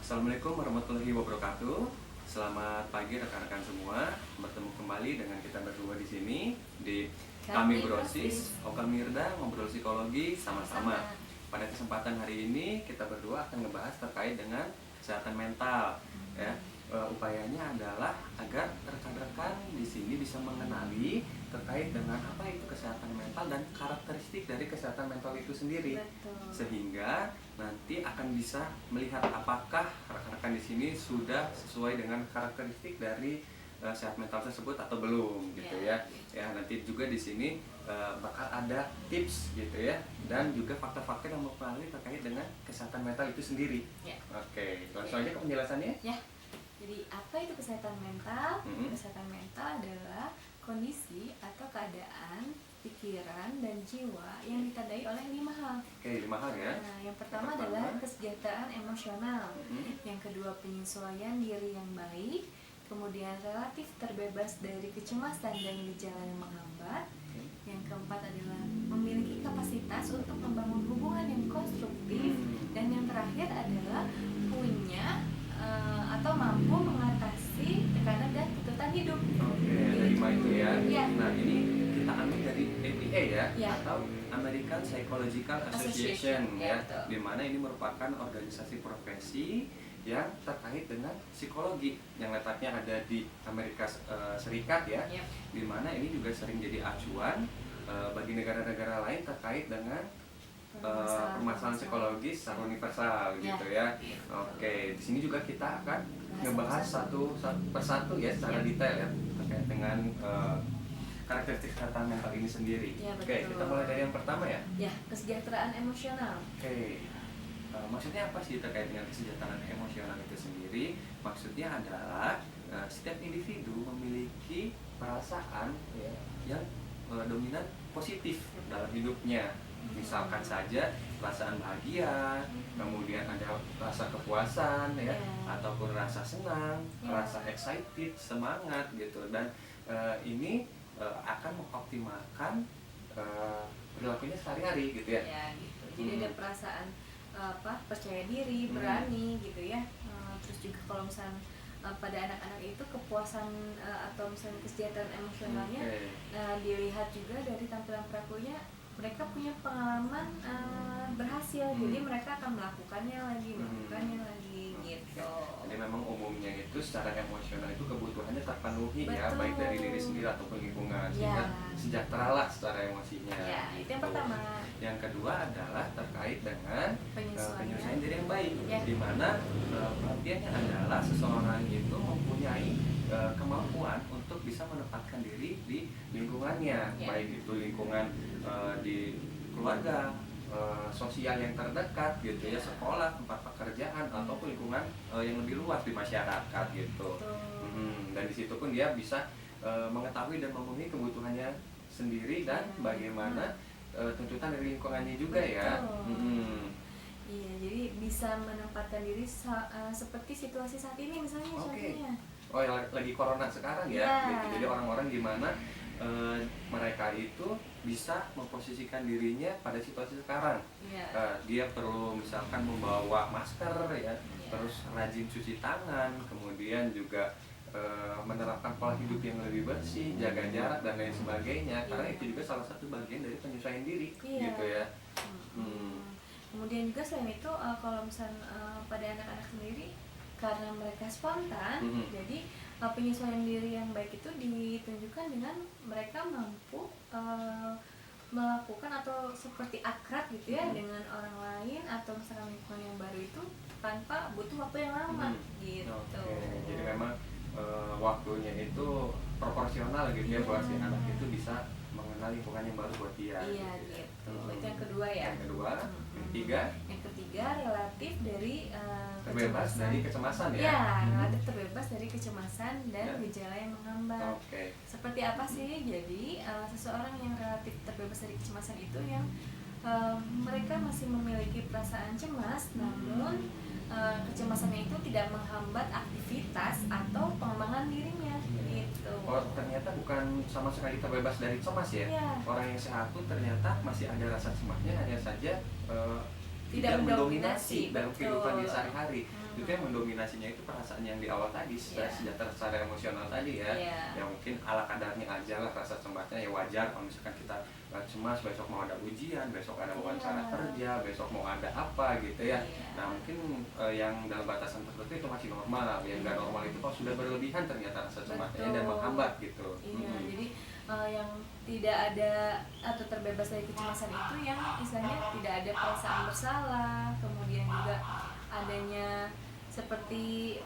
Assalamualaikum warahmatullahi wabarakatuh. Selamat pagi rekan-rekan semua. Bertemu kembali dengan kita berdua di sini di Kami Brosis, Oka Mirda ngobrol psikologi sama-sama. Pada kesempatan hari ini kita berdua akan ngebahas terkait dengan kesehatan mental. Ya, upayanya adalah agar rekan-rekan di sini bisa mengenali terkait dengan apa itu kesehatan mental dan karakteristik dari kesehatan mental itu sendiri. Betul. Sehingga nanti akan bisa melihat apakah rekan-rekan di sini sudah sesuai dengan karakteristik dari sehat mental tersebut atau belum gitu ya. Ya, nanti juga di sini bakal ada tips gitu ya, dan juga faktor-faktor yang mempengaruhi terkait dengan kesehatan mental itu sendiri. Ya. Oke, langsung aja ke penjelasannya. Ya. Jadi apa itu kesehatan mental? Kesehatan mental adalah kondisi atau keadaan pikiran dan jiwa yang ditandai oleh 5 hal. Oke, 5 hal ya. Nah, yang pertama adalah kesejahteraan emosional. Yang kedua, penyesuaian diri yang baik. Kemudian relatif terbebas dari kecemasan dan gejala yang menghambat. Yang keempat adalah memiliki kapasitas untuk membangun hubungan yang konstruktif. Dan yang terakhir adalah punya atau mampu mengatasi tekanan dan tuntutan hidup. Oke, ada 5 itu ya. Ya. Nah, ini kita ambil dari APA Ya. atau American Psychological Association ya, betul. di mana ini merupakan organisasi profesi yang terkait dengan psikologi yang letaknya ada di Amerika Serikat ya, Ya. di mana ini juga sering jadi acuan bagi negara-negara lain terkait dengan permasalahan psikologis secara universal gitu ya. Oke, di sini juga kita akan ngebahas satu persatu ya secara detail ya terkait dengan karakteristik kesehatan mental ini sendiri. Ya, Oke, kita mulai dari yang pertama ya. Ya, kesejahteraan emosional. Oke, maksudnya apa sih terkait dengan kesejahteraan emosional itu sendiri? Maksudnya adalah setiap individu memiliki perasaan ya, yang dominan positif dalam hidupnya. Misalkan saja perasaan bahagia, kemudian ada rasa kepuasan ya, ataupun rasa senang, rasa excited, semangat gitu. Dan ini akan mengoptimalkan perilakunya sehari-hari gitu ya. Ya, gitu. Jadi ada perasaan percaya diri, berani gitu ya. Terus juga kalau misalnya pada anak-anak itu kepuasan atau misalnya kesejahteraan emosionalnya dilihat juga dari tampilan perilakunya, mereka punya pengalaman berhasil, jadi mereka akan melakukannya lagi gitu. Jadi memang umumnya itu secara emosional itu kebutuhannya terpenuhi. Betul. Ya, baik dari diri sendiri ataupun lingkungan, sehingga sejahteralah secara emosinya. Ya, gitu. itu yang pertama. Yang kedua adalah terkait dengan penyesuaian diri yang baik, ya. Di mana pengertiannya adalah seseorang itu mempunyai kemampuan untuk bisa menempatkan diri di lingkungannya, baik itu lingkungan di keluarga, sosial yang terdekat gitu ya, sekolah, tempat pekerjaan, ataupun lingkungan yang lebih luas di masyarakat gitu. Dan di situ pun dia bisa mengetahui dan memenuhi kebutuhannya sendiri dan bagaimana tuntutan dari lingkungannya juga ya. Iya, jadi bisa menempatkan diri seperti situasi saat ini misalnya contohnya. Oh, lagi corona sekarang ya. Gitu. Jadi orang-orang gimana mereka itu bisa memposisikan dirinya pada situasi sekarang. Dia perlu misalkan membawa masker ya, terus rajin cuci tangan, kemudian juga menerapkan pola hidup yang lebih bersih, jaga jarak dan lain sebagainya. Karena itu juga salah satu bagian dari penyesuaian diri gitu ya. Kemudian juga selain itu kalau misalnya pada anak-anak sendiri, karena mereka spontan, jadi penyesuaian diri yang baik itu ditunjukkan dengan mereka mampu melakukan atau seperti akrab gitu ya dengan orang lain atau misalkan lingkungan yang baru itu tanpa butuh waktu yang lama gitu. Jadi memang waktunya itu proporsional gitu ya, buat si anak itu bisa mengenal lingkungan yang baru buat dia. Iya gitu. Itu yang kedua ya. Yang kedua, yang ketiga relatif dari terbebas dari kecemasan ya. Ya, relatif terbebas dari kecemasan dan gejala yang menghambat. Seperti apa sih? Jadi seseorang yang relatif terbebas dari kecemasan itu yang mereka masih memiliki perasaan cemas, namun kecemasannya itu tidak menghambat aktivitas atau pengembangan dirinya gitu. Oh, ternyata bukan sama sekali terbebas dari cemas ya. Orang yang sehat pun ternyata masih ada rasa cemasnya, hanya saja tidak mendominasi dalam betul. kehidupan dia sehari-hari. Hmm. Itu yang mendominasinya itu perasaan yang di awal tadi, sejahtera secara emosional tadi ya. Yang mungkin ala kadarnya aja lah rasa cemasnya, ya wajar kalau misalkan kita cemas besok mau ada ujian, besok ada wawancara kerja, besok mau ada apa gitu ya. Nah mungkin yang dalam batasan tertentu itu masih normal. Yang nggak normal itu kalau sudah berlebihan ternyata rasa cemasnya dan menghambat gitu. Jadi yang tidak ada atau terbebas dari kecemasan itu yang istilahnya tidak ada perasaan bersalah, kemudian juga adanya seperti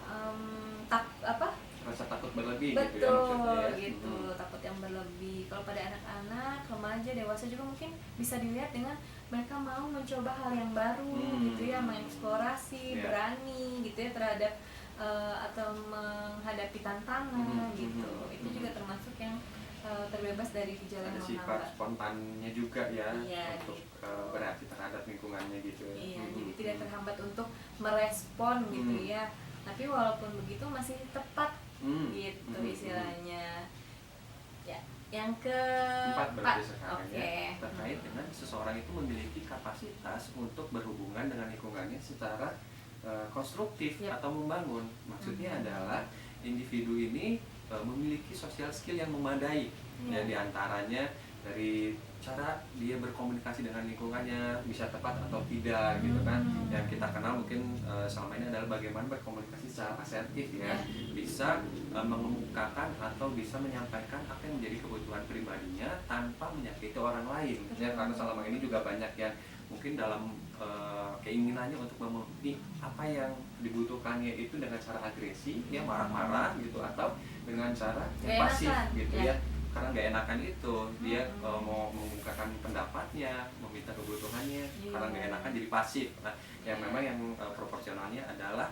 rasa takut berlebih betul, gitu ya maksudnya ya. gitu, takut yang berlebih. Kalau pada anak-anak, remaja, dewasa juga mungkin bisa dilihat dengan mereka mau mencoba hal yang baru gitu ya, mengeksplorasi, berani gitu ya terhadap atau menghadapi tantangan gitu. Itu juga termasuk yang terbebas dari gejala ada sifat menghambat. spontannya juga ya, untuk gitu. bereaksi terhadap lingkungannya gitu ya. Jadi tidak terhambat untuk merespon gitu ya. Tapi walaupun begitu masih tepat gitu istilahnya. Ya, yang keempat berarti sekarang ya, terkait dengan seseorang itu memiliki kapasitas untuk berhubungan dengan lingkungannya secara konstruktif atau membangun. Maksudnya adalah individu ini memiliki social skill yang memadai, ya diantaranya dari cara dia berkomunikasi dengan lingkungannya bisa tepat atau tidak gitu kan. Yang kita kenal mungkin selama ini adalah bagaimana berkomunikasi secara asertif ya, bisa mengemukakan atau bisa menyampaikan apa yang menjadi kebutuhan pribadinya tanpa menyakiti orang lain ya, karena selama ini juga banyak yang mungkin dalam keinginannya untuk memenuhi apa yang dibutuhkannya itu dengan cara agresi, dia marah-marah gitu, atau dengan cara yang pasif gitu ya. Karena nggak enakan itu dia mau mengungkapkan pendapatnya, meminta kebutuhannya, karena nggak enakan jadi pasif. Nah, yang memang yang proporsionalnya adalah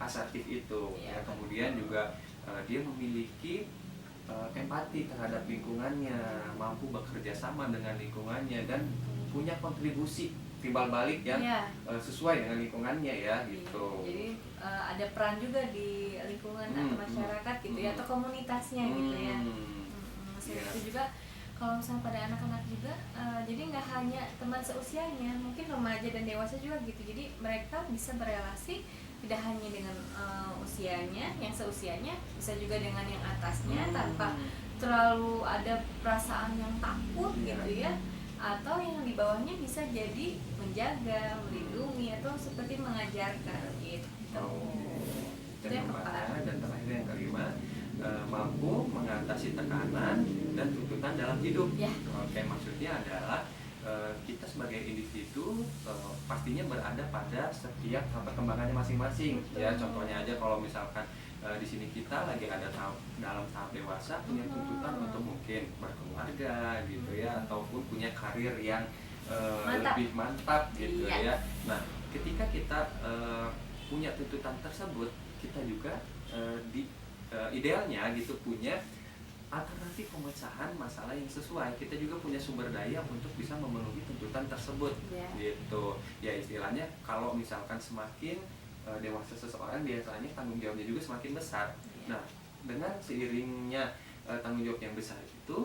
asertif itu ya. Kemudian juga dia memiliki empati terhadap lingkungannya, mampu bekerja sama dengan lingkungannya, dan punya kontribusi timbal balik yang sesuai dengan lingkungannya ya gitu. Jadi ada peran juga di lingkungan atau masyarakat gitu ya, atau komunitasnya gitu ya. Itu juga kalau misalnya pada anak-anak juga, jadi nggak hanya teman seusianya, mungkin remaja dan dewasa juga gitu. Jadi mereka bisa berelasi tidak hanya dengan usianya, yang seusianya, bisa juga dengan yang atasnya tanpa terlalu ada perasaan yang takut gitu ya. Atau yang di bawahnya bisa jadi menjaga, melindungi, atau seperti mengajarkan gitu. Itu yang keempat. Dan terakhir yang kelima, mampu mengatasi tekanan dan tuntutan dalam hidup. Oke, maksudnya adalah kita sebagai individu pastinya berada pada setiap perkembangannya masing-masing. Ya, contohnya aja kalau misalkan di sini kita lagi ada dalam tahap dewasa, punya tuntutan untuk mungkin berkeluarga gitu ya, ataupun punya karir yang lebih mantap gitu ya. Nah, ketika kita punya tuntutan tersebut, kita juga idealnya gitu punya alternatif pemecahan masalah yang sesuai. Kita juga punya sumber daya untuk bisa memenuhi tuntutan tersebut gitu ya. Istilahnya kalau misalkan semakin dewasa seseorang, biasanya tanggung jawabnya juga semakin besar. Nah, dengan seiringnya tanggung jawab yang besar itu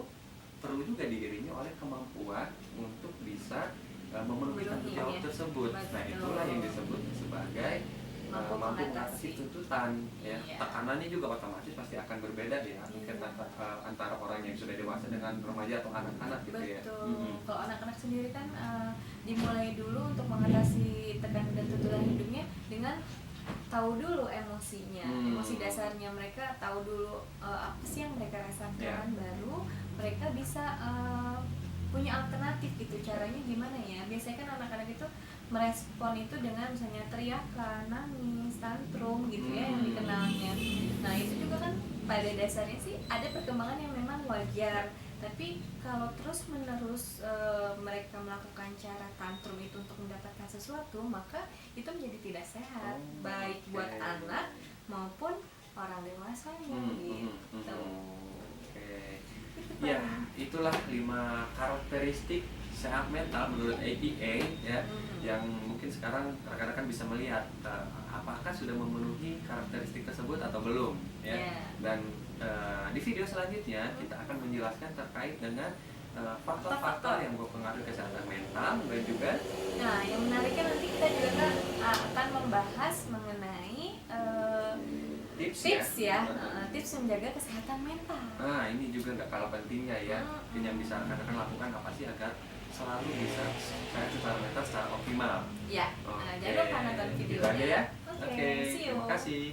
perlu juga diiringi oleh kemampuan untuk bisa memenuhi tanggung jawab tersebut. Nah, itulah yang disebut sebagai mampu mengatasi tuntutan ya. Tekanannya juga otomatis pasti akan berbeda ya, mungkin antara orang yang sudah dewasa dengan remaja atau anak-anak gitu ya. Kalau anak-anak sendiri kan dimulai dulu untuk mengatasi tekanan dan tuntutan hidupnya dengan tahu dulu emosinya, emosi dasarnya mereka, tahu dulu apa sih yang mereka rasakan, baru mereka bisa punya alternatif gitu. Caranya gimana ya? Biasanya kan anak-anak itu merespon itu dengan misalnya teriakan, nangis, tantrum gitu ya yang dikenalnya. Nah, itu juga kan pada dasarnya sih ada perkembangan yang memang wajar. Tapi kalau terus menerus mereka melakukan cara tantrum itu untuk mendapatkan sesuatu, maka itu menjadi tidak sehat, baik buat anak maupun orang dewasanya gitu. Ya, itulah 5 karakteristik sehat mental menurut APA ya, yang mungkin sekarang rekan-rekan bisa melihat apakah sudah memenuhi karakteristik tersebut atau belum ya. Dan di video selanjutnya kita akan menjelaskan terkait dengan faktor-faktor yang mempengaruhi kesehatan mental dan juga Nah, yang menariknya nanti kita juga akan membahas mengenai tips ya, tips menjaga kesehatan mental. Nah, ini juga nggak kalah pentingnya ya. Yang bisa akan lakukan apa sih agar selalu bisa sehat secara mental secara optimal. Ya, jangan lupa nonton videonya. Gitu aja ya. Oke, see you. Terima kasih.